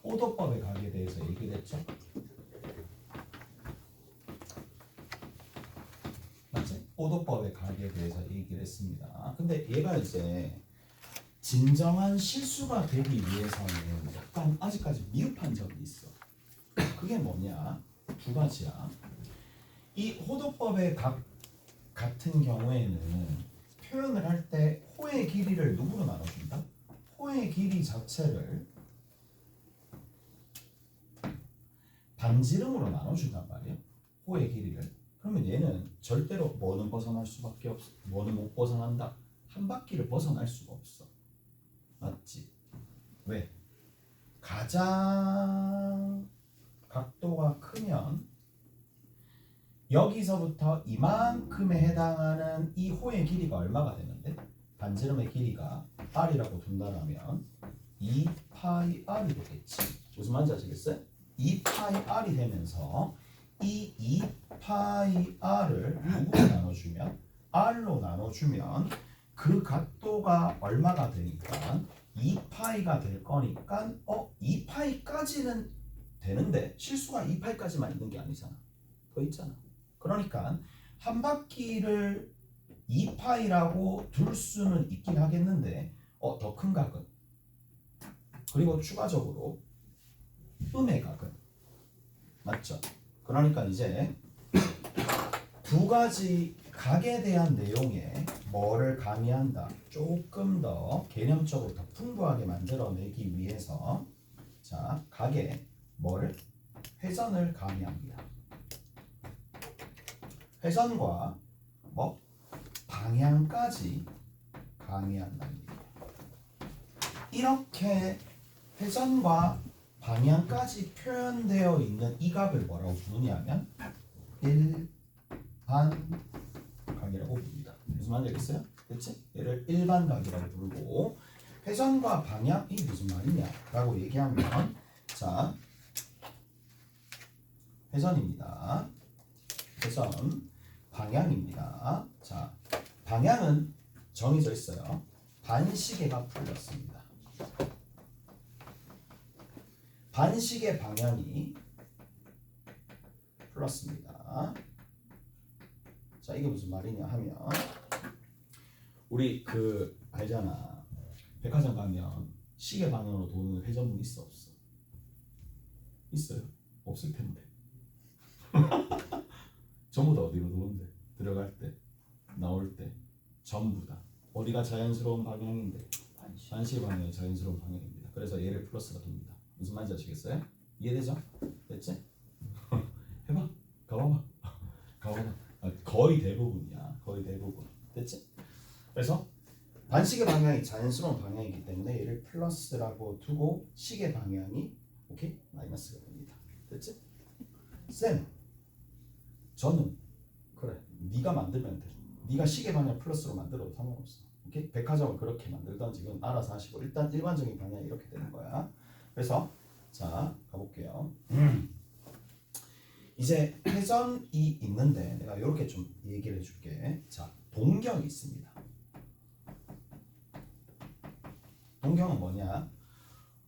호도법의 각에 대해서 얘기를 했죠. 맞지? 호도법의 각에 대해서 얘기를 했습니다. 근데 얘가 이제 진정한 실수가 되기 위해서는 약간 아직까지 미흡한 점이 있어. 그게 뭐냐? 두 가지야. 이 호도법의 각 같은 경우에는 표현을 할 때 호의 길이를 누구로 나눠준다? 호의 길이 자체를 반지름으로 나눠준단 말이에요. 호의 길이를. 그러면 얘는 절대로 뭐는 벗어날 수밖에 없어. 뭐는 못 벗어난다. 한 바퀴를 벗어날 수가 없어. 맞지? 왜? 가장 각도가 크면 여기서부터 이만큼에 해당하는 이 호의 길이가 얼마가 되는데? 반지름의 길이가 r이라고 둔다면 2파이 r이 되겠지. 무슨 말인지 아시겠어요? 2파이 r이 되면서 이 2파이 r을 누구로 나눠주면? r로 나눠주면 그 각도가 얼마가 되니까 2파이가 될 거니까 2파이까지는 되는데 실수가 2파이까지만 있는 게 아니잖아. 더 있잖아. 그러니까 한 바퀴를 2파이라고 둘 수는 있긴 하겠는데 더 큰 각은 그리고 추가적으로 음의 각은 맞죠? 그러니까 이제 두 가지 각에 대한 내용에 뭐를 가미한다. 조금 더 개념적으로 더 풍부하게 만들어내기 위해서 자 각에 뭐를 회전을 가미합니다. 회전과 뭐 방향까지 가미한다는 얘기예요. 이렇게 회전과 방향까지 표현되어 있는 이 각을 뭐라고 부르냐면 일반각이라고 부릅니다. 무슨 말인지 알겠어요? 그치? 얘를 일반각이라고 부르고 회전과 방향이 무슨 말이냐 라고 얘기하면 자 회전입니다. 회전 방향입니다. 자 방향은 정해져 있어요. 반시계가 풀렸습니다. 반시계 방향이 플러스입니다. 자 이게 무슨 말이냐 하면 우리 그 알잖아. 백화점 가면 시계 방향으로 도는 회전문 있어 없어? 있어요? 없을 텐데. 전부 다 어디로 도는데? 들어갈 때, 나올 때 전부 다 어디가 자연스러운 방향인데? 반시 방향이 자연스러운 방향입니다. 그래서 얘를 플러스가 돕니다. 무슨 말인지 아시겠어요? 이해되죠? 됐지? 해봐. 가봐봐. 가봐봐. 거의 대부분이야. 거의 대부분. 됐지? 그래서 반시계 방향이 자연스러운 방향이기 때문에 얘를 플러스라고 두고 시계 방향이 오케이? 마이너스가 됩니다. 됐지? 쌤 저는 그래 네가 만들면 돼. 네가 시계 방향 플러스로 만들어도 상관없어. 오케이? 백화점을 그렇게 만들던지 이건 알아서 하시고 일단 일반적인 방향이 이렇게 되는 거야. 그래서 자 가볼게요. 이제 회전이 있는데 내가 이렇게 좀 얘기를 해줄게. 자 동경이 있습니다. 동경은 뭐냐?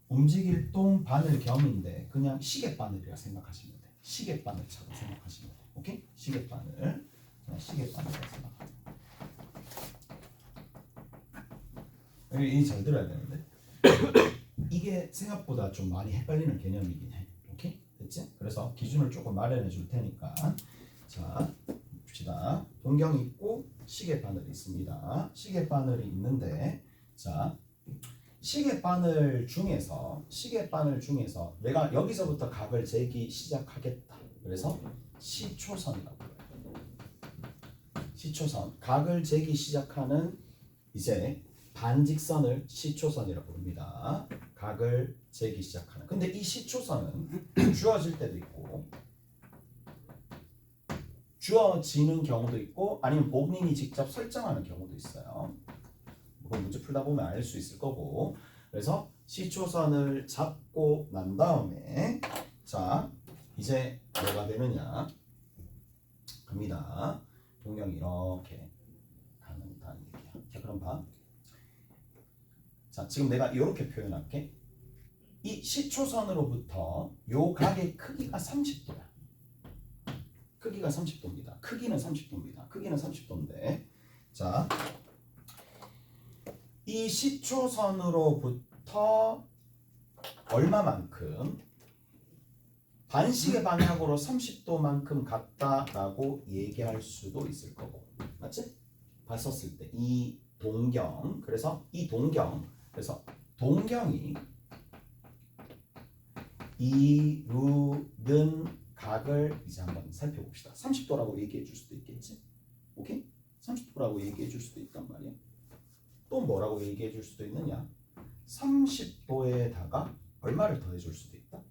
움직일 동 바늘 겸인데 그냥 시계바늘이라 생각하시면 돼. 시계바늘처럼 생각하시면 돼. 오케이? 시계바늘. 그냥 시계바늘이라 생각하면 돼. 이게 잘 들어야 되는데 이게 생각보다 좀 많이 헷갈리는 개념이긴 해. 오케이? 됐지? 그래서 기준을 조금 마련해 줄 테니까 자 봅시다. 동경이 있고 시계바늘이 있습니다. 시계바늘이 있는데 자 시계바늘 중에서 내가 여기서부터 각을 재기 시작하겠다. 그래서 시초선이라고 해요. 시초선 각을 재기 시작하는 이제 반직선을 시초선이라고 부릅니다. 각을 재기 시작하는. 근데 이 시초선은 주어질 때도 있고 주어지는 경우도 있고 아니면 본인이 직접 설정하는 경우도 있어요. 그건 문제 풀다 보면 알 수 있을 거고. 그래서 시초선을 잡고 난 다음에 자 이제 뭐가 되느냐 갑니다. 동경이 이렇게 가는다는 얘기야. 자 그럼 봐. 자, 지금 내가 이렇게 표현할게. 이 시초선으로부터 요 각의 크기가 30도야. 크기가 30도입니다. 크기는 30도입니다. 크기는 30도인데, 자, 이 시초선으로부터 얼마만큼 반시계 방향으로 30도만큼 같다라고 얘기할 수도 있을 거고, 맞지? 봤었을 때 이 동경, 그래서 이 동경, 그래서 동경이 이루는 각을 이제 한번 살펴봅시다. 30도라고 얘기해 줄 수도 있겠지? 오케이? 30도라고 얘기해 줄 수도 있단 말이야. 또 뭐라고 얘기해 줄 수도 있느냐? 30도에다가 얼마를 더해 줄 수도 있다?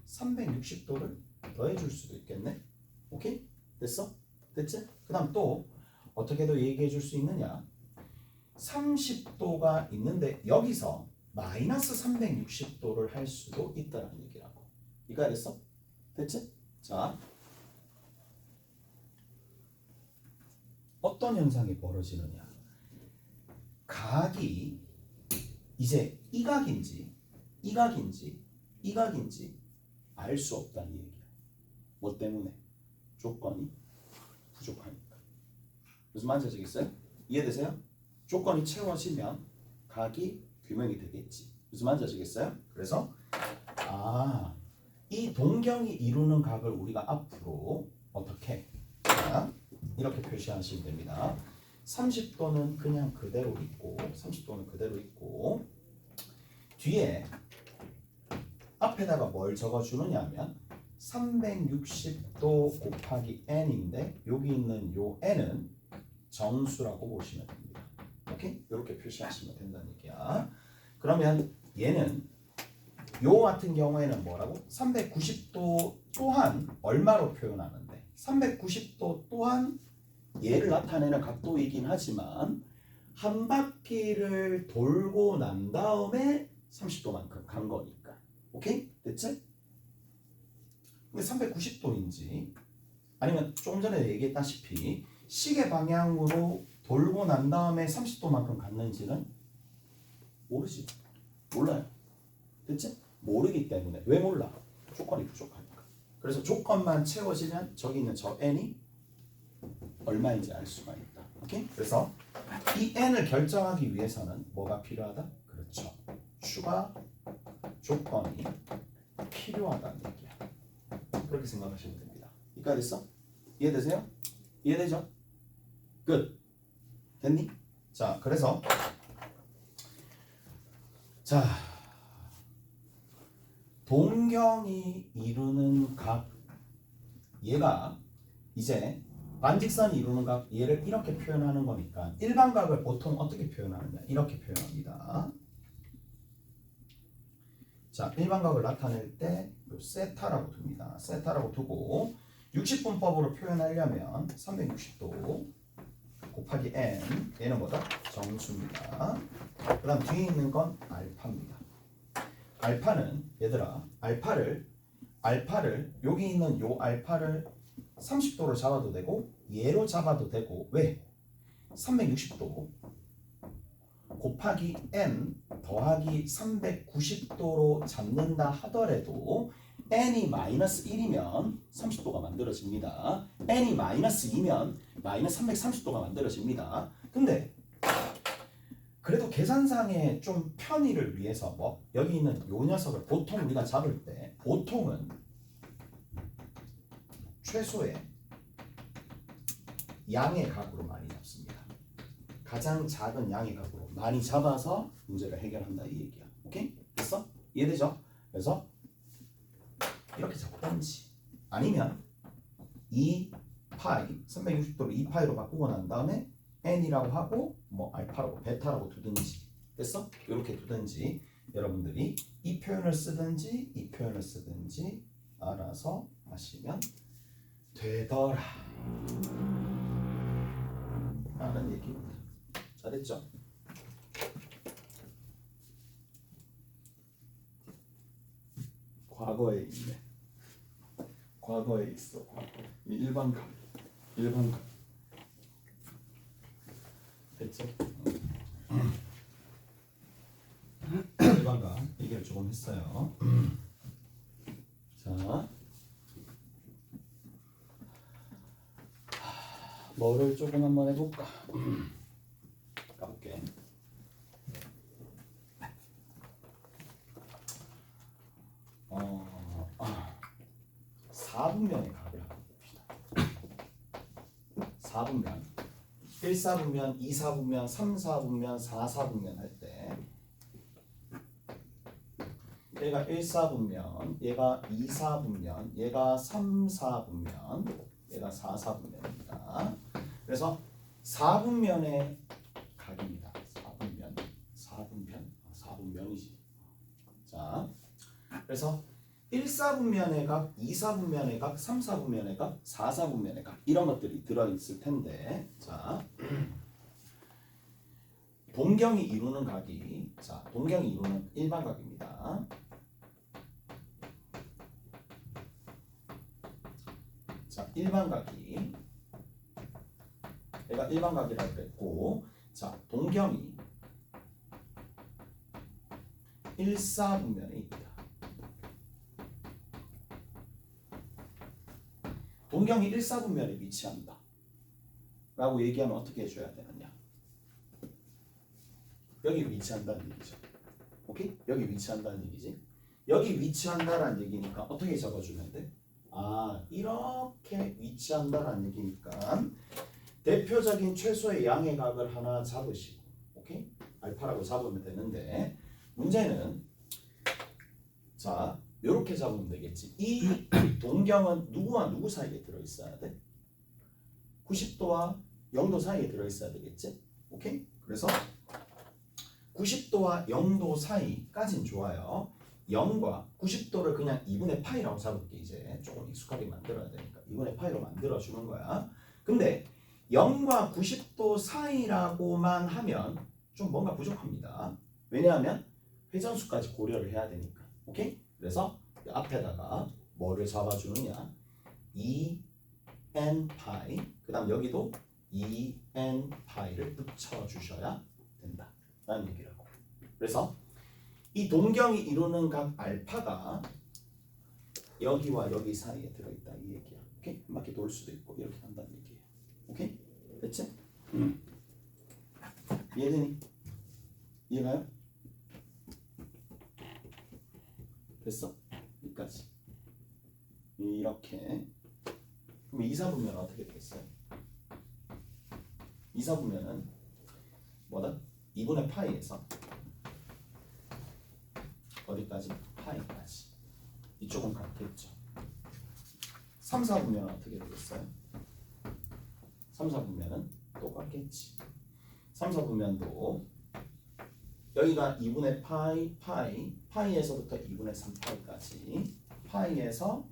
360도를 더해 줄 수도 있겠네? 오케이? 됐어? 됐지? 그 다음 또 어떻게도 얘기해 줄 수 있느냐? 30도가 있는데 여기서 마이너스 360도를 할 수도 있다라는 얘기라고. 이거 됐어? 됐지? 자, 어떤 현상이 벌어지느냐? 각이 이제 이 각인지 이 각인지 이 각인지 알 수 없다는 얘기야. 뭐 때문에? 조건이 부족하니까. 무슨 말인지 아시겠어요? 이해되세요? 조건이 채워지면 각이 규명이 되겠지. 무슨 말인지 아시겠어요? 그래서 이 동경이 이루는 각을 우리가 앞으로 어떻게? 자, 이렇게 표시하시면 됩니다. 30도는 그냥 그대로 있고 30도는 그대로 있고 뒤에 앞에다가 뭘 적어주느냐 하면 360도 곱하기 n인데 여기 있는 요 n은 정수라고 보시면 됩니다. 오케이? 이렇게 표시하시면 된다는 얘기야. 그러면 얘는 요 같은 경우에는 뭐라고? 390도 또한 얼마로 표현하는데 390도 또한 얘를 나타내는 각도이긴 하지만 한 바퀴를 돌고 난 다음에 30도만큼 간 거니까. 오케이? 됐지? 근데 390도인지 아니면 조금 전에 얘기했다시피 시계 방향으로 돌고 난 다음에 30도만큼 갔는지는 모르지. 몰라요. 됐지? 모르기 때문에. 왜 몰라? 조건이 부족하니까. 그래서 조건만 채워지면 저기 있는 저 n이 얼마인지 알 수가 있다. 오케이? 그래서 이 n을 결정하기 위해서는 뭐가 필요하다? 그렇죠. 추가 조건이 필요하다는 얘기야. 그렇게 생각하시면 됩니다. 이해가 됐어? 이해되세요? 이해되죠? 끝. 됐니? 자, 그래서 자, 동경이 이루는 각, 얘가 이제 반직선이 이루는 각, 얘를 이렇게 표현하는 거니까 일반각을 보통 어떻게 표현하느냐? 이렇게 표현합니다. 자, 일반각을 나타낼 때 세타라고 둡니다. 세타라고 두고 60분법으로 표현하려면 360도 곱하기 n, 얘는 뭐다? 정수입니다. 그 다음 뒤에 있는 건 알파입니다. 알파는 얘들아, 알파를 여기 있는 요 알파를 30도로 잡아도 되고 얘로 잡아도 되고. 왜? 360도 곱하기 n 더하기 390도로 잡는다 하더라도 n이 마이너스 1이면 30도가 만들어집니다. n이 마이너스 2면 마이너스 330도가 만들어집니다. 근데 그래도 계산상의 좀 편의를 위해서 뭐 여기 있는 요 녀석을 보통 우리가 잡을 때 보통은 최소의 양의 각으로 많이 잡습니다. 가장 작은 양의 각으로 많이 잡아서 문제를 해결한다 이 얘기야. 오케이? 됐어? 이해되죠? 그래서 이렇게 잡든지 아니면 2파이 360도를 2파이로 바꾸고 난 다음에 n이라고 하고 뭐 알파라고 베타라고 두든지. 됐어? 이렇게 두든지 여러분들이 이 표현을 쓰든지 이 표현을 쓰든지 알아서 하시면 되더라 라는 얘기입니다. 잘했죠? 과거에 있네. 과거에 있어. 일반각. 됐죠? 결과가 얘기를 조금 했어요. 자, 뭐를 조금 한번 해볼까? 가볼게. 4분면의 값을 한번 봅시다. 4분면 1사분면, 2사분면, 3사분면, 4사분면 할 때 얘가 1사분면, 얘가 2사분면, 얘가 3사분면, 얘가 4사분면입니다. 그래서 4분면의 각입니다. 4분면이지. 자, 그래서 1사분면의 각, 2사분면의 각, 3사분면의 각, 4사분면의 각 이런 것들이 들어있을 텐데, 자, 동경이 이루는 각이, 자, 동경이 이루는 일반각입니다. 자, 일반각이 얘가 일반각이라고 그랬고, 자, 동경이 1사분면에 있다. 동경이 1사분면에 위치한다 라고 얘기하면 어떻게 해줘야 되느냐, 여기 위치한다는 얘기죠. 오케이? 여기 위치한다는 얘기지. 여기 위치한다라는 얘기니까 어떻게 적어주면 돼? 아, 이렇게 위치한다라는 얘기니까 대표적인 최소의 양의 각을 하나 잡으시고, 오케이? 알파라고 잡으면 되는데, 문제는 자, 이렇게 잡으면 되겠지. 이 동경은 누구와 누구 사이에 들어있어야 돼? 90도와 0도 사이에 들어있어야 되겠지? 오케이? 그래서 90도와 0도 사이까진 좋아요. 0과 90도를 그냥 2분의 파이라고 잡을게. 이제 조금 익숙하게 만들어야 되니까 2분의 파이로 만들어주는 거야. 근데 0과 90도 사이라고만 하면 좀 뭔가 부족합니다. 왜냐하면 회전수까지 고려를 해야 되니까. 오케이? 그래서 앞에다가 뭐를 잡아주느냐, 2n 파이, 그 다음 여기도 2n 파이를 붙여주셔야 된다 라는 얘기라고. 그래서 이 동경이 이루는 각 알파가 여기와 여기 사이에 들어있다 이 얘기야. 오케이? 한 바퀴 돌 수도 있고 이렇게 한다는 얘기예요. 오케이? 됐지? 이해되니? 이해가요? 됐어? 여기까지. 이렇게. 그럼 2사분면은 어떻게 되겠어요? 2사분면은 뭐다? 2분의 파이에서 어디까지? 파이까지. 이쪽은 같겠죠. 3, 4분면은 어떻게 되겠어요? 3, 4분면은 똑같겠지. 3, 4분면도 여기가 2분의 파이에서부터 2분의 3파이까지, 파이에서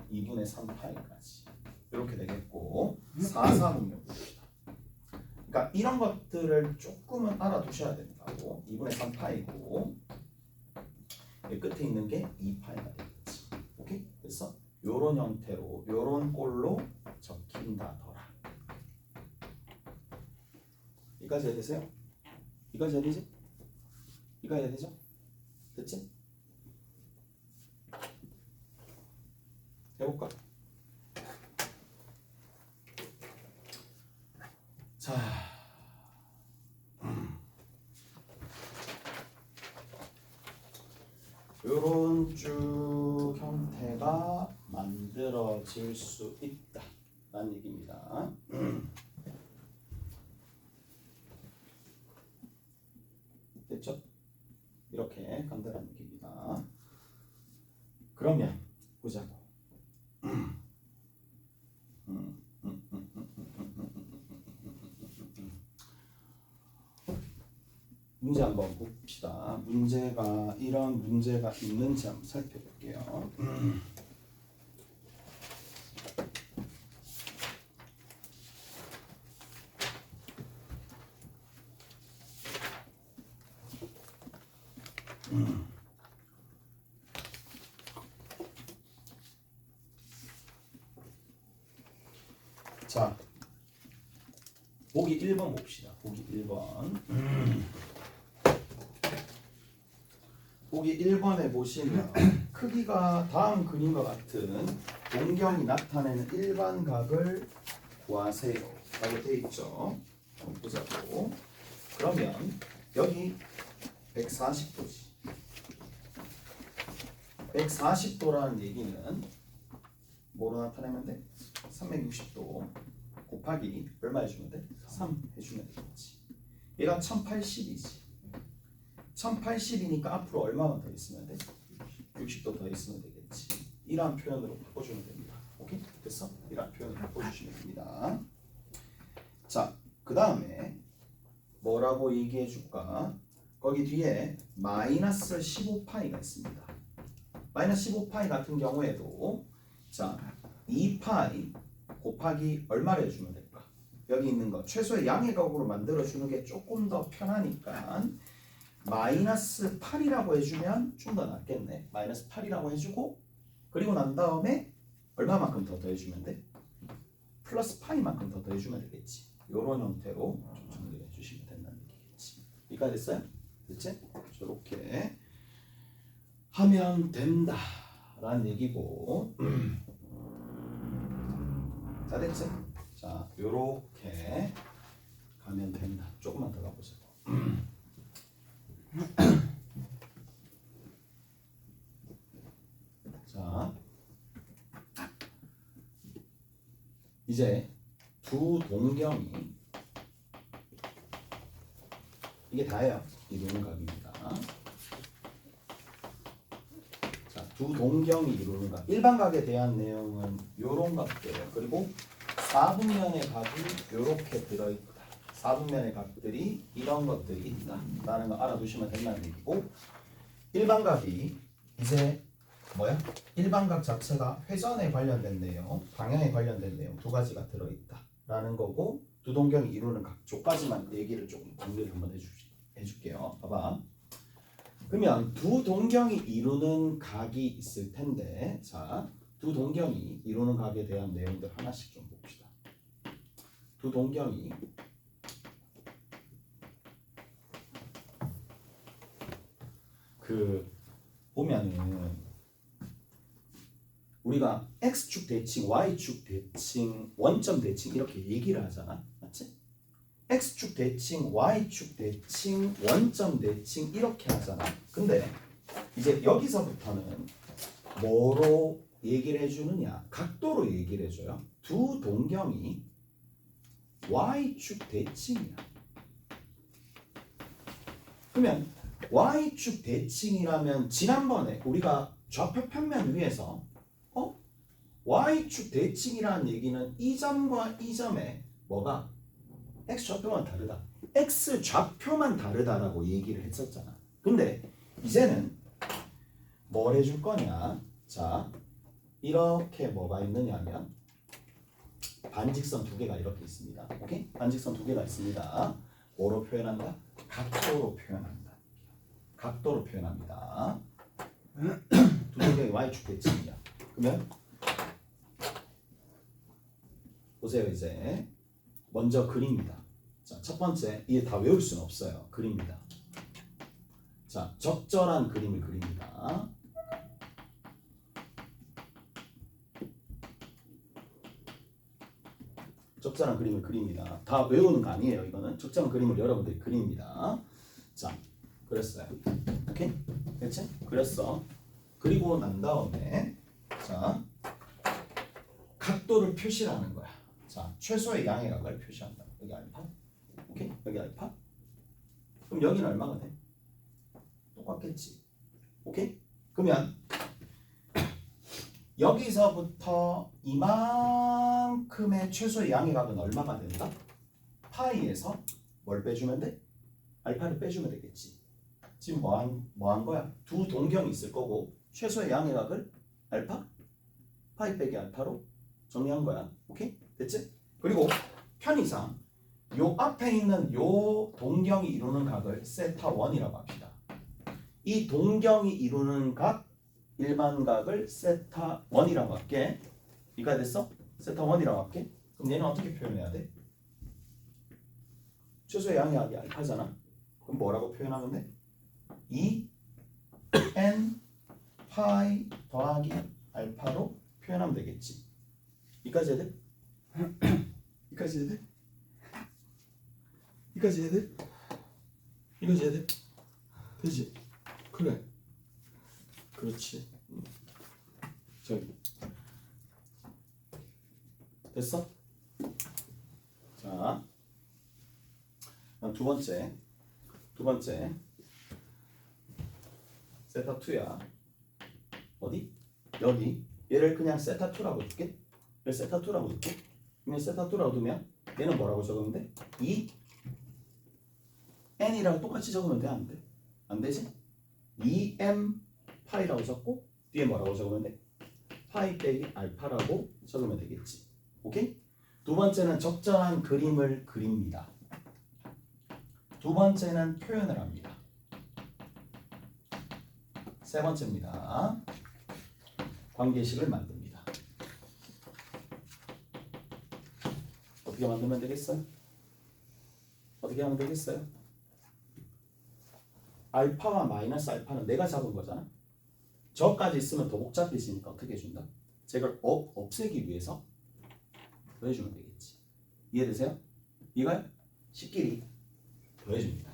2분의 3파이까지 이렇게 되겠고, 4, 4분면 봅시다. 그러니까 이런 것들을 조금은 알아두셔야 된다고. 2분의 3파이고 이 끝에 있는 게 2파이가 되겠지. 오케이? 그래서 요런 형태로 요런 꼴로 적힌다더라. 여기까지 해야 되세요? 이까지 해야 되지? 이까지 해야 되죠? 됐지? 해볼까? 자, 요런 쭉 형태가 만들어질 수 있다 라는 얘기입니다. 됐죠? 이렇게 간다는 얘기입니다. 그러면 보자고. 문제 한번 봅시다. 문제가 이런 문제가 있는지 한번 살펴볼게요. 자, 보기 1번 봅시다. 보기 1번. 보기 1번에 보시면 크기가 다음 그림과 같은 동경이 나타내는 일반각을 구하세요 라고 되어 있죠. 한번 보자고. 그러면 여기 140도지. 140도라는 얘기는 뭐로 나타내면 돼? 360도 곱하기 얼마 해주면 돼? 3 해주면 되겠지. 얘가 1080이지. 1080이니까 앞으로 얼마만 더 있으면 돼? 60도 더 있으면 되겠지. 이러한 표현으로 바꿔주면 됩니다. 오케이? 됐어? 이러한 표현으로 바꿔주시면 됩니다. 자, 그 다음에 뭐라고 얘기해 줄까? 거기 뒤에 마이너스 15파이가 있습니다. 마이너스 15파이 같은 경우에도 자, 2파이 곱하기 얼마를 해주면 될까? 여기 있는 거 최소의 양의각으로 만들어주는 게 조금 더 편하니까 마이너스 8이라고 해주면 좀 더 낫겠네. 마이너스 8이라고 해주고 그리고 난 다음에 얼마만큼 더 더해주면 돼? 플러스 파이만큼 더 더해주면 되겠지. 이런 형태로 좀 정리해 주시면 된다는 얘기겠지. 이해가 됐어요? 됐지? 저렇게 하면 된다 라는 얘기고 자 됐지? 자 요렇게 가면 된다. 조금만 더 가보자고. 자 이제 두 동경이 이게 다예요. 이루는 각입니다. 자, 두 동경이 이루는 각. 일반각에 대한 내용은 요런 각이에요. 그리고 4분면의 각이 요렇게 들어있다. 4분면의 각들이 이런 것들이 있다 라는 거 알아두시면 된다는 얘기고 일반각이 이제 뭐야? 일반각 자체가 회전에 관련된 내용, 방향에 관련된 내용 두 가지가 들어있다 라는 거고 두 동경이 이루는 각쪽까지만 얘기를 조금 정리를 한번 해줄게요. 봐봐. 그러면 두 동경이 이루는 각이 있을 텐데 자, 두 동경이 이루는 각에 대한 내용들 하나씩 좀 봅시다. 두 동경이 보면은 우리가 x축 대칭, y축 대칭, 원점 대칭 이렇게 얘기를 하잖아. 맞지? x축 대칭, y축 대칭, 원점 대칭 이렇게 하잖아. 근데 이제 여기서부터는 뭐로 얘기를 해주느냐? 각도로 얘기를 해줘요. 두 동경이 y축 대칭이야. 그러면 y축 대칭이라면 지난번에 우리가 좌표 평면 위에서 y축 대칭이라는 얘기는 이 점과 이 점의 뭐가 x 좌표만 다르다. x 좌표만 다르다라고 얘기를 했었잖아. 근데 이제는 뭘 해줄 거냐? 자, 이렇게 뭐가 있느냐면 반직선 두 개가 이렇게 있습니다. 오케이? 반직선 두 개가 있습니다. 뭐로 표현한다? 각도로 표현한다. 각도로 표현합니다. 두 동경이 y축 대칭이야. 그러면 보세요. 이제 먼저 그립니다. 자, 첫 번째 이게 다 외울 수는 없어요. 그립니다. 자, 적절한 그림을 그립니다. 적절한 그림을 그립니다. 다 외우는 거 아니에요. 이거는 적절한 그림을 여러분들이 그립니다. 자, 그랬어요. 오케이? 됐지? 그렸어. 그리고 난 다음에 자, 각도를 표시하는 거야. 자, 최소의 양의 각을 표시한다. 여기 알파. 오케이? 여기 알파. 그럼 여기는 얼마가 돼? 똑같겠지. 오케이? 그러면 여기서부터 이만큼의 최소의 양의 각은 얼마가 된다? 파이에서 뭘 빼주면 돼? 알파를 빼주면 되겠지. 지금 뭐 한 거야? 두 동경이 있을 거고 최소의 양의 각을 알파? 파이 빼기 알파로 정리한 거야. 오케이? 됐지? 그리고 편의상 요 앞에 있는 요 동경이 이루는 각을 세타 1이라고 합시다. 이 동경이 이루는 각 일반각을 세타 1이라고 할게. 이해가 됐어? 세타 1이라고 할게. 그럼 얘는 어떻게 표현해야 돼? 최소의 양의 각이 알파잖아. 그럼 뭐라고 표현하면 돼? 이 파이 더하기 알파로 표현하면 되겠지. 이까지 해야 돼? 이까지 해야 돼? 이까지 해야 돼? 이까지 해야 돼? 되지? 그래. 그렇지. 저기 됐어? 자, 두 번째 세타 2야. 어디? 여기. 얘를 그냥 세타 2라고 줄게. 얘를 세타 2라고 줄게. 그냥 세타 2라고 두면 얘는 뭐라고 적으면 돼? 2 n이라고 똑같이 적으면 돼? 안 돼? 안 되지? 2m 파이라고 적고 뒤에 뭐라고 적으면 돼? 파이 빼기 알파라고 적으면 되겠지. 오케이? 두 번째는 적절한 그림을 그립니다. 두 번째는 표현을 합니다. 세 번째입니다. 관계식을 만듭니다. 어떻게 만들면 되겠어요? 어떻게 하면 되겠어요? 알파와 마이너스 알파는 내가 잡은 거잖아. 저까지 있으면 더 복잡해지니까 어떻게 해준다? 제가 없애기 위해서 더해주면 되겠지. 이해되세요? 이걸 식끼리 더해줍니다.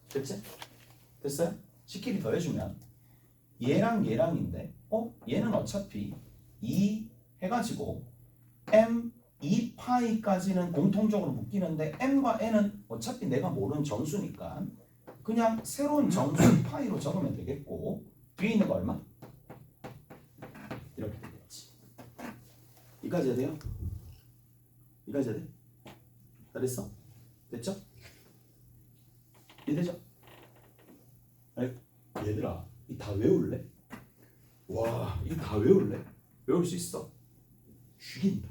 됐지? 됐어요? 식끼리 더해주면 얘랑 얘랑인데 얘는 어차피 2 해가지고 m 2파이까지는 공통적으로 묶이는데 m과 n은 어차피 내가 모르는 정수니까 그냥 새로운 정수 파이로 적으면 되겠고 뒤에 있는 거 얼마? 이렇게 되겠지. 이까지 해야 돼요? 이까지 해야 돼? 다 됐어? 됐죠? 이해되죠? 얘들아 이 다 외울래? 와 이거 다 외울래? 외울 수 있어? 죽인다.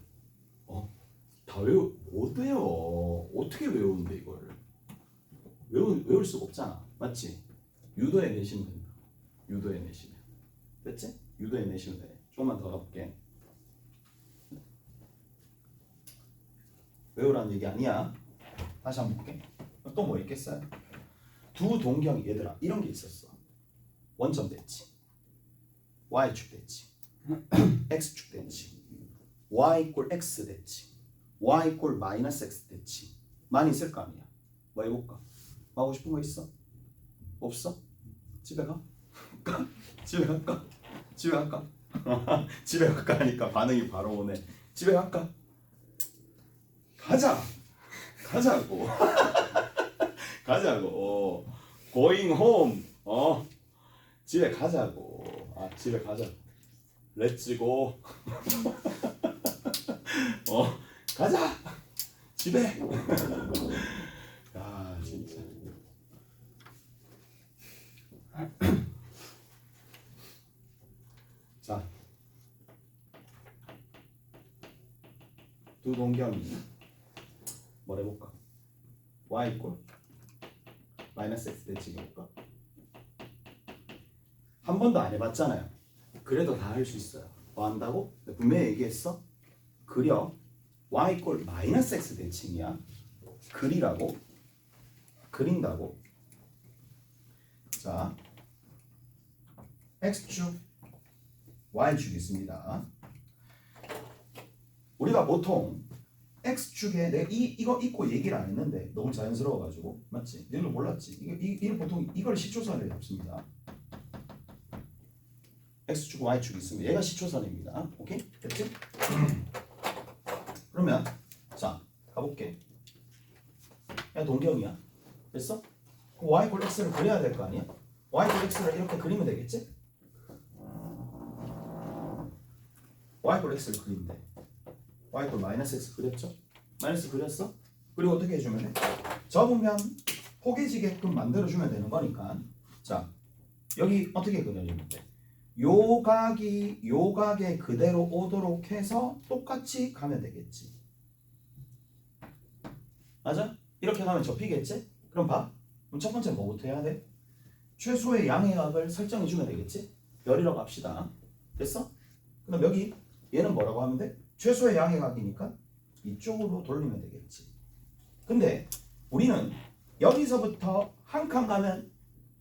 다 못 외워. 어떻게 외우는데 이걸? 외울 수가 없잖아. 맞지? 유도해 내시면 된다. 유도해 내시면. 됐지? 유도해 내시면 돼. 조금만 더 가볼게. 외우라는 얘기 아니야. 다시 한번 볼게. 또 뭐 있겠어요? 두 동경이 얘들아 이런 게 있었어. 원점 됐지. y축 됐지. x축 됐지. y 이꼴 x 됐지. y 이꼴 마이너스 x 됐지. 많이 있을 거 아니야. 뭐 해볼까? 뭐 하고 싶은 거 있어? 없어? 집에 가? 집에 갈까? 집에 갈까? 집에 갈까 하니까 반응이 바로 오네. 집에 갈까? 가자. 가자고. 가자고. Going home. 집에 가자고. 집에 가자. Let's go. 가자. 집에. 야 진짜. 자, 두 동경이 뭘 해볼까? y 이꼴 마이너스 x 대칭 해볼까? 한 번도 안 해봤잖아요. 그래도 다 할 수 있어요. 뭐 한다고? 분명히 얘기했어. 그려. y 이꼴 마이너스 x 대칭이야. 그리라고. 그린다고. 자, x축, y축이 있습니다. 우리가 보통 x축에 내가 이거 있고 얘기를 안 했는데 너무 자연스러워가지고 맞지? 너희들 몰랐지? 이게 보통 이걸 시초선을 잡습니다. x축, y축이 있습니다. 얘가 시초선입니다. 오케이? 됐지? 그러면 자 가볼게. 야 동경이야. 됐어? 그럼 y 꼴 x를 그려야 될 거 아니야? y 꼴 x를 이렇게 그리면 되겠지? y 꼴 x를 그리면 돼. y 꼴 마이너스 x 그렸죠? 마이너스 그렸어? 그리고 어떻게 해주면 돼? 접으면 포개지게끔 만들어주면 되는 거니까 자 여기 어떻게 그려주면 돼? 요 각에 그대로 오도록 해서 똑같이 가면 되겠지. 맞아? 이렇게 가면 접히겠지? 그럼 봐. 그럼 첫 번째 뭐부터 해야 돼? 최소의 양의각을 설정해 주면 되겠지? 열이라고 합시다. 됐어? 그럼 여기 얘는 뭐라고 하면 돼? 최소의 양의각이니까 이쪽으로 돌리면 되겠지. 근데 우리는 여기서부터 한 칸 가면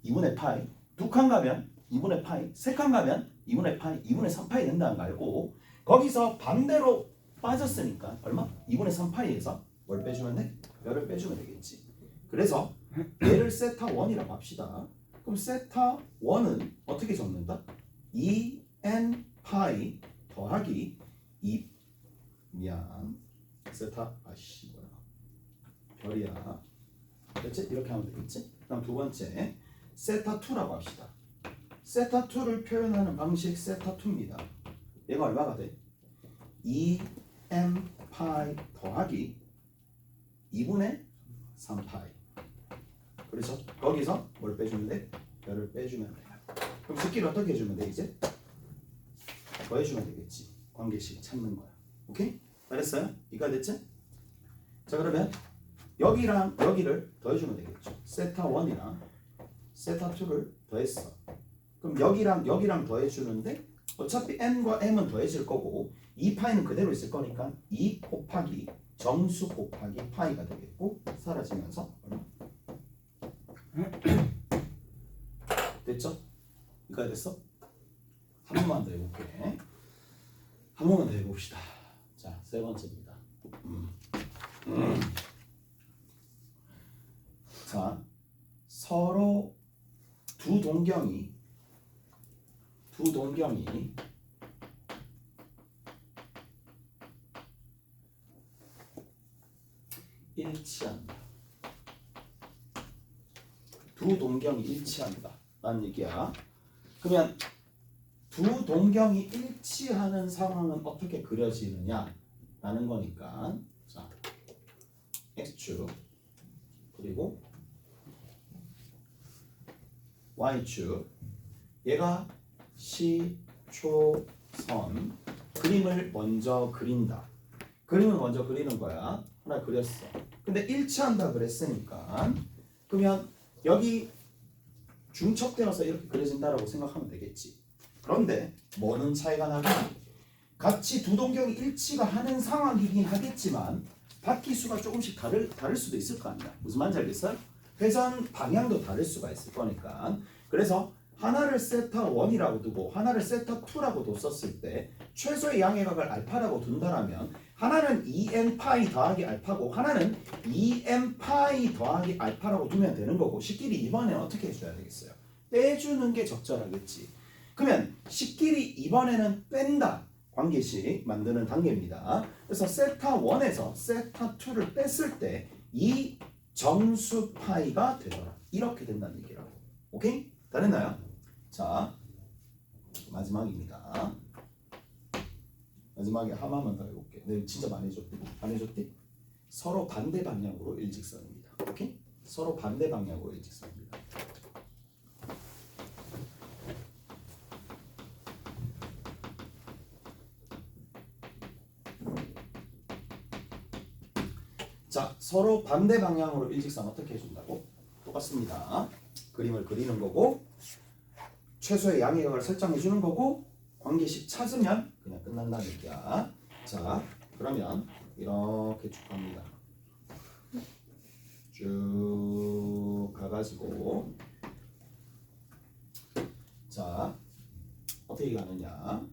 2분의 파이, 두 칸 가면 2분의 파이, 세 칸 가면 2분의 파이, 2분의 3파이 된다는 거 알고 거기서 반대로 빠졌으니까 얼마? 2분의 3파이에서 뭘 빼주면 돼? 열을 빼주면 되겠지. 그래서 얘를 세타 1이라고 합시다. 그럼 세타 1은 어떻게 적는다? 2n 파이 더하기 2 미안 세타 아씨 뭐야 별이야 됐지? 이렇게 하면 되겠지? 그다음 두 번째 세타 2라고 합시다. 세타 2를 표현하는 방식 세타 2입니다. 얘가 얼마가 돼? 2m 파이 더하기 2분의 3파이. 그렇죠? 거기서 뭘 빼주면 돼? 열을 빼주면 돼. 그럼 식기를 어떻게 해주면 돼 이제? 더해주면 되겠지. 관계식 찾는 거야. 오케이? 잘했어요? 이까 됐지? 자 그러면 여기랑 여기를 더해주면 되겠죠. 세타 1이랑 세타 2를 더했어. 그럼 여기랑 여기랑 더해주는데 어차피 n과 m은 더해질 거고 2파이는 그대로 있을 거니까 2 곱하기 정수 곱하기 파이가 되겠고 사라지면서 얼마? 됐죠? 이까 됐어? 한 번만 더 해볼게. 한 번만 더 해봅시다. 자, 세 번째입니다. 자, 서로 두 동경이 일치한다. 두 동경이 일치한다. 라는 얘기야. 그러면 두 동경이 일치하는 상황은 어떻게 그려지느냐 라는 거니까 자 x축 그리고 y축 얘가 시초선 그림을 먼저 그린다. 그림을 먼저 그리는 거야. 하나 그렸어. 근데 일치한다 그랬으니까 그러면 여기 중첩되어서 이렇게 그려진다라고 생각하면 되겠지. 그런데 뭐는 차이가 나냐? 같이 두 동경이 일치가 하는 상황이긴 하겠지만 바퀴수가 조금씩 다를 수도 있을 거 아니야. 무슨 말인지 알겠어요? 회전 방향도 다를 수가 있을 거니까. 그래서 하나를 세타 1이라고 두고 하나를 세타 2라고 뒀었을 때 최소의 양의각을 알파라고 둔다라면 하나는 2n 파이 더하기 알파고 하나는 2m 파이 더하기 알파라고 두면 되는 거고 식끼리 이번에는 어떻게 해줘야 되겠어요? 빼주는 게 적절하겠지. 그러면 식끼리 이번에는 뺀다. 관계식 만드는 단계입니다. 그래서 세타 1에서 세타 2를 뺐을 때 이 정수 파이가 되더라. 이렇게 된다는 얘기라고. 오케이? 다 됐나요? 자, 마지막입니다. 마지막에 하나만 더 해볼게. 네, 진짜 많이 해줬대. 안 해줬대? 서로 반대 방향으로 일직선입니다. 오케이? 서로 반대 방향으로 일직선입니다. 자, 서로 반대 방향으로 일직선 어떻게 해준다고? 똑같습니다. 그림을 그리는 거고 최소의 양의각을 설정해 주는 거고 관계식 찾으면 그냥 끝난다는 얘기야. 자, 그러면 이렇게 쭉 갑니다. 쭉 가가지고 자 어떻게 가느냐?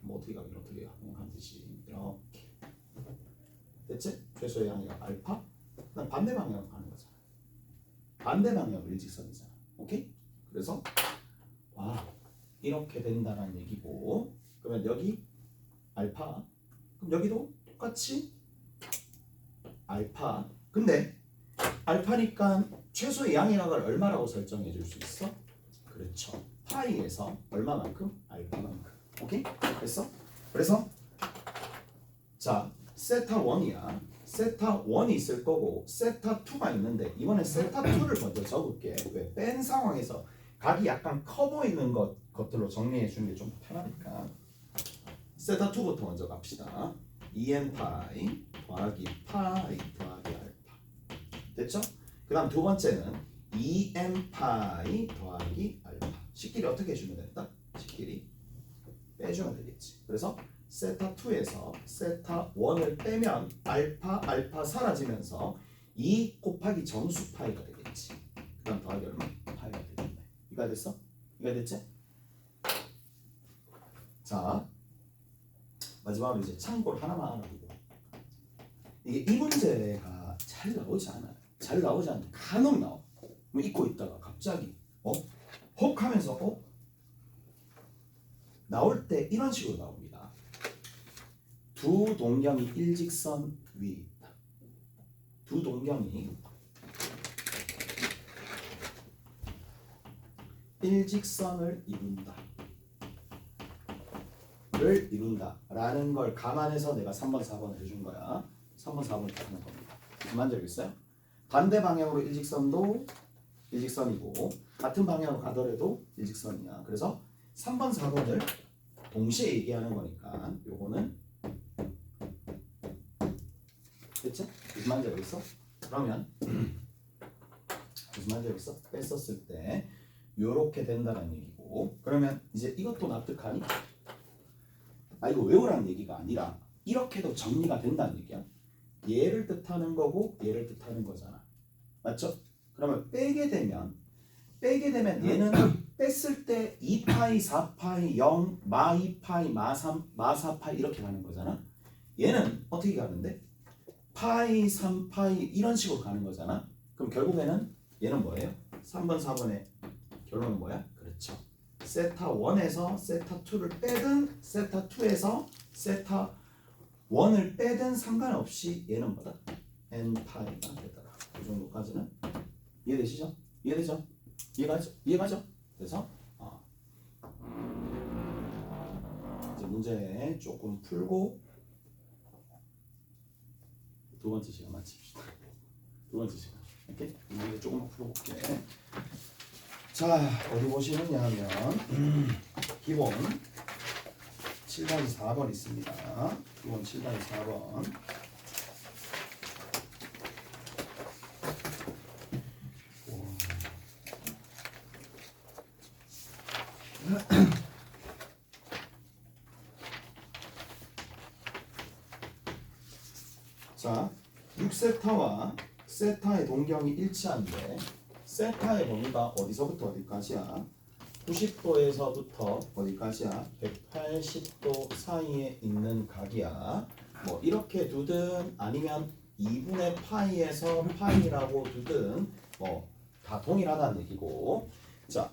뭐 어떻게 가긴 어떻게 해요? 그냥 하듯이 이렇게 됐지? 최소의 양의각 알파. 그다음 반대 방향으로 가는 거잖아. 반대 방향으로 일직선이잖아. 오케이? 그래서 와 이렇게 된다는 얘기고 그러면 여기 알파 그럼 여기도 똑같이 알파 근데 알파니까 최소의 양의각을 얼마라고 설정해 줄 수 있어? 그렇죠. 파이에서 얼마만큼? 알파만큼. 오케이? 됐어? 그래서 자 세타 1이야. 세타 1이 있을 거고 세타 2가 있는데 이번에 세타 2를 먼저 적을게. 왜? 뺀 상황에서 각이 약간 커 보이는 것들로 정리해 주는 게 좀 편하니까 세타 2부터 먼저 갑시다. 2n 파이 더하기 파이 더하기 알파 됐죠? 그 다음 두 번째는 2n 파이 더하기 알파 식끼리 어떻게 해주면 된다? 식끼리 빼주면 되겠지. 그래서 세타 2에서 세타 1을 빼면 알파 사라지면서 2 곱하기 정수 파이가 되겠지. 그다음 더하기 얼마? 파이가 되겠네. 이거 됐어? 이거 됐지? 자, 마지막으로 이제 참고를 하나만 알아보고, 이게 이 문제가 잘 나오지 않아요. 잘 나오지 않는데 간혹 나와. 뭐 잊고 있다가 갑자기 혹 하면서 나올 때 이런 식으로 나옵니다. 두 동경이 일직선 위에 있다. 두 동경이 일직선을 이룬다 라는 걸 감안해서 내가 3번 4번을 해준 거야. 3번 4번을 다 하는 겁니다. 무슨 말인지 알겠어요? 반대 방향으로 일직선도 일직선이고 같은 방향으로 가더라도 일직선이야. 그래서 3번 4번을 동시에 얘기하는 거니까 요거는 됐지? 무슨 말인지 알겠어? 그러면 무슨 말인지 알겠어? 뺐었을 때 요렇게 된다는 얘기고, 그러면 이제 이것도 납득하니? 아, 이거 외우라는 얘기가 아니라 이렇게도 정리가 된다는 얘기야. 얘를 뜻하는 거고 얘를 뜻하는 거잖아. 맞죠? 그러면 빼게 되면 얘는 뺐을 때 2파이, 4파이, 0, 마 2파이, 마 3, 마 4파이 이렇게 가는 거잖아. 얘는 어떻게 가는데? 파이, 3파이 이런 식으로 가는 거잖아. 그럼 결국에는 얘는 뭐예요? 3번, 4번의 결론은 뭐야? 그렇죠. 세타 1에서 세타 2를 빼든 세타 2에서 세타 1을 빼든 상관없이 얘는 뭐다? n파이가 되더라. 이 정도까지는 이해되시죠? 이해되죠? 이해가죠? 그래서 이제 문제 조금 풀고 두 번째 시간 마칩시다. 두 번째 시간. 이렇게 문제 조금 풀어볼게. 자, 어디 보시느냐 하면 기본 7-4번 있습니다. 기본 7-4번. 자, 6세타와 세타의 동경이 일치한데 세타의 범위가 어디서부터 어디까지야? 90도에서부터 어디까지야? 180도 사이에 있는 각이야. 뭐 이렇게 두든 아니면 2분의 파이에서 파이라고 두든 뭐 다 동일하다는 얘기고. 자,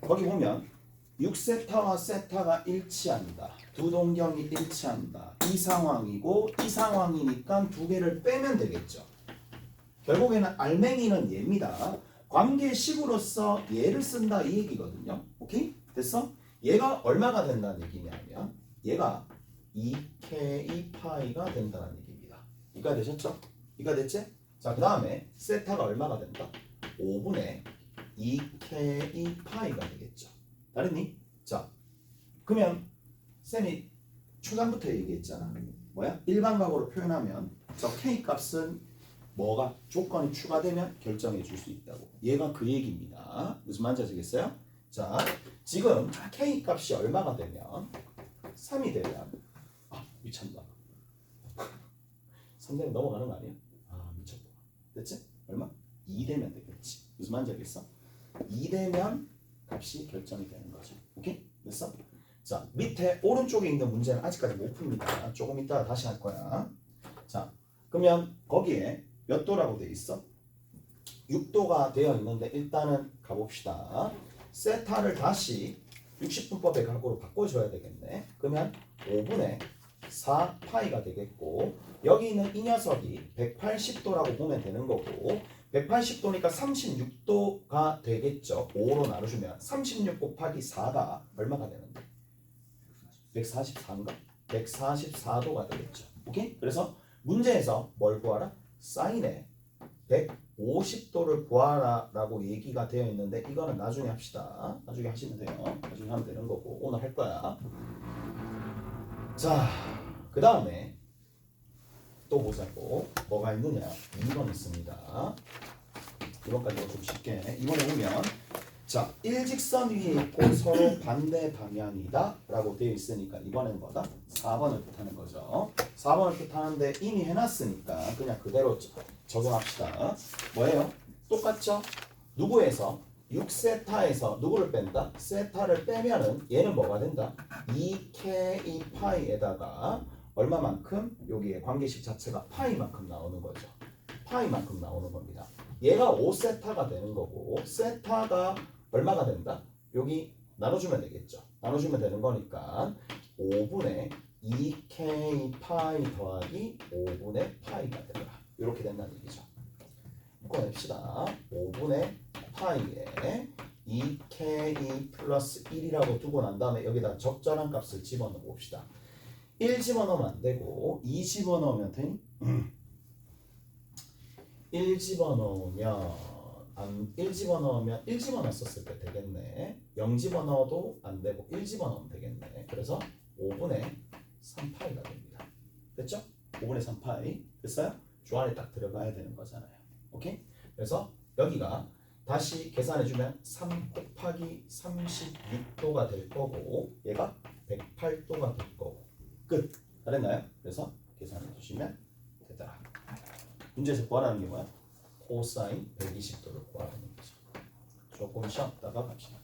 거기 보면 6세타와 세타가 일치한다. 두 동경이 일치한다. 이 상황이고 이 상황이니까 두 개를 빼면 되겠죠. 결국에는 알맹이는 얘입니다. 관계식으로서 얘를 쓴다 이 얘기거든요. 오케이? 됐어? 얘가 얼마가 된다는 얘기냐면 얘가 2k 파이가 된다는 얘기입니다. 이가 되셨죠? 이가 됐지? 자, 그 다음에 세타가 얼마가 된다? 5분의 2k 파이가 되겠죠. 다르니? 자, 그러면 쌤이 초장부터 얘기했잖아. 뭐야? 일반각으로 표현하면 저 k 값은 뭐가 조건이 추가되면 결정해 줄 수 있다고. 얘가 그 얘기입니다. 무슨 말인지 아시겠어요? 자, 지금 k 값이 얼마가 되면 3이 되면 미쳤다. 3되면 넘어가는 거 아니야? 미쳤다. 됐지? 얼마? 2 되면 되겠지. 무슨 말인지 알겠어? 2 되면 값이 결정이 되는 거죠. 오케이? 됐어? 자, 밑에 오른쪽에 있는 문제는 아직까지 못 풉니다. 조금 이따가 다시 할 거야. 자, 그러면 거기에 몇 도라고 돼 있어? 6도가 되어 있는데 일단은 가봅시다. 세타를 다시 60분법의 각으로 바꿔줘야 되겠네. 그러면 5분의 4파이가 되겠고 여기 있는 이 녀석이 180도라고 보면 되는 거고 180도니까 36도가 되겠죠. 5로 나눠주면 36 곱하기 4가 얼마가 되는데? 144인가? 144도가 되겠죠. 오케이? 그래서 문제에서 뭘 구하라? 사인에 150도를 구하라 라고 얘기가 되어 있는데 이거는 나중에 합시다. 나중에 하시면 돼요. 나중에 하면 되는 거고 오늘 할 거야. 자, 그 다음에 또 보자고. 뭐가 있느냐? 2번 있습니다. 2번까지 좀 쉽게. 2번에 보면 자, 일직선 위에 있고 서로 반대 방향이다 라고 되어 있으니까 이번엔 뭐다? 4번을 뜻하는 거죠. 4번을 뜻하는데 이미 해놨으니까 그냥 그대로 적용합시다. 뭐예요? 똑같죠? 누구에서? 6세타에서 누구를 뺀다? 세타를 빼면은 얘는 뭐가 된다? 2k 파이에다가 얼마만큼? 여기에 관계식 자체가 파이만큼 나오는 거죠. 파이만큼 나오는 겁니다. 얘가 5세타가 되는 거고 세타가 얼마가 된다? 여기 나눠주면 되겠죠. 나눠주면 되는 거니까 5분의 2k 파이 더하기 5분의 파이가 되더라. 이렇게 된다는 얘기죠. 묶어냅시다. 5분의 파이에 2k 플러스 1이라고 두고 난 다음에 여기다 적절한 값을 집어넣어 봅시다. 1 집어넣으면 안 되고 2 집어넣으면 되니? 1 집어넣으면 1 집어넣었을 때 되겠네. 0 집어넣어도 안 되고 1 집어넣으면 되겠네. 그래서 5분의 3파이가 됩니다. 됐죠? 5분의 3파이 됐어요? 주 안에 딱 들어가야 되는 거잖아요. 오케이? 그래서 여기가 다시 계산해주면 3 곱하기 36도가 될 거고 얘가 108도가 될 거고 끝! 잘했나요? 그래서 계산해주시면 되더라. 문제에서 구하라는 게 뭐야? 코사인 120도를 구하라는 거죠. 조금 쉬었다가 갑시다.